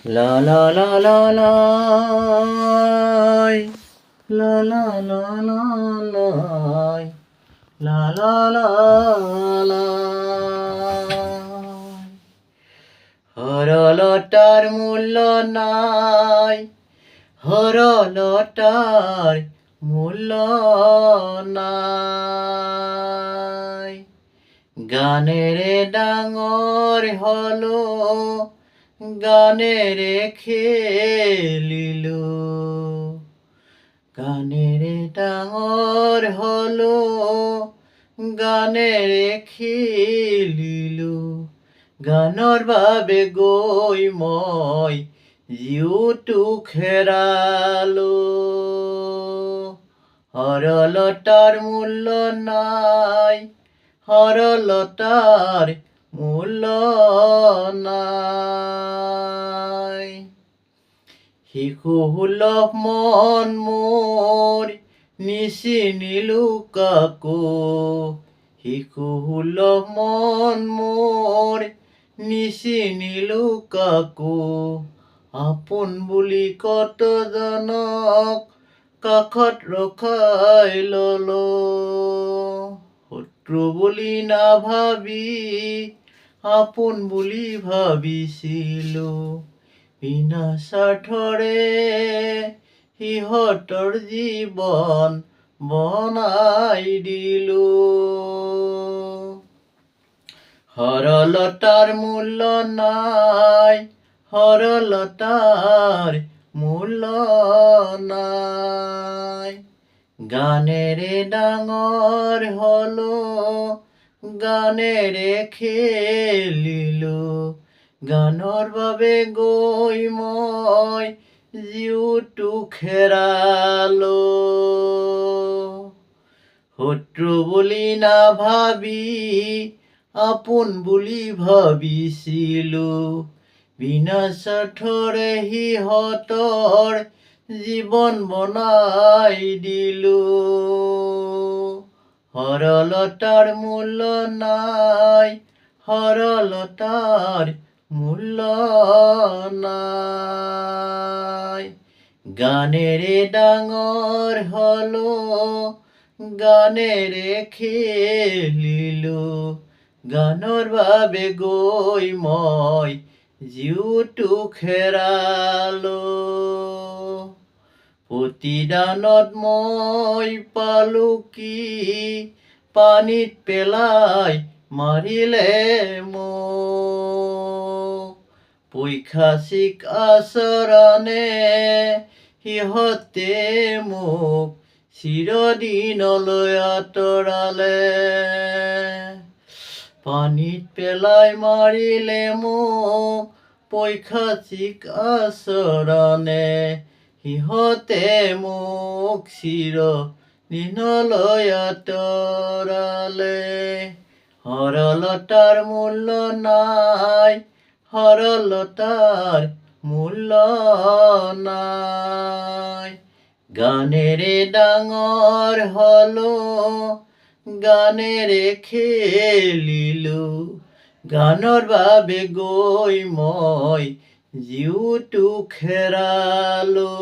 লা লা লা লা লাই, লা লা লা লা লাই, লা লা লা লাই। হরলতার মূল্য নাই, হরলতার মূল্য নাই। গানের ডাঙর হলো, গানের খেলিল, গানের ডাঙর হলো, গানের খেলিল। গানৰ বাবে গৈ মই জিউটো হেৰালো। সৰলতাৰ মূল্য নাই, সৰলতাৰ মূল্য নাই। শিশুসুলভ মন মোৰ নিচিনিলো কাকো, শিশুসুলভ মন মোৰ নিচিনিলো কাকো। আপোন বুলি কতজনক কাষত ৰখাই ললো, শত্ৰু বুলি নাভাবি আপোন বুলি ভাবিছিলো। বিনা স্বাৰ্থৰে সিহঁতৰ জীৱন বনাই দিলো। সৰলতাৰ মূল্য নাই, সৰলতাৰ মূল্য নাই। গানেৰে ডাঙৰ হলো, গানেৰে খেলিলো। গানৰ বাবে গৈ মই জিউটো হেৰালো। শত্ৰু বুলি নাভাবি আপোন বুলি ভাবিছিলো। বিনা স্বাৰ্থৰে সিহঁতৰ জীৱন বনাই দিলো। সৰলতাৰ মূল্য নাই, সৰলতাৰ মূল্য নাই। গানেৰে ডাঙৰ হলো, গানেৰে খেলিলো। গানৰ বাবে গৈ মই জিউটো হেৰালো। প্ৰতিদানত মই পালো কি, পানীত পেলাই মাৰিলে মোক। পৈশাচিক আচৰণে সিহঁতে মোক চিৰদিনলৈ আঁতৰালে। পানীত পেলাই মাৰিলে মোক পৈশাচিক আচৰণে, সিহঁতে মোক চিৰদিনলৈ আঁতৰালে। সৰলতাৰ মূল্য নাই, সৰলতাৰ মূল্য নাই। গানেৰে ডাঙৰ হলো, গানেৰে খেলিলো। গানৰ বাবে গৈ মই জিউটো হেৰালো।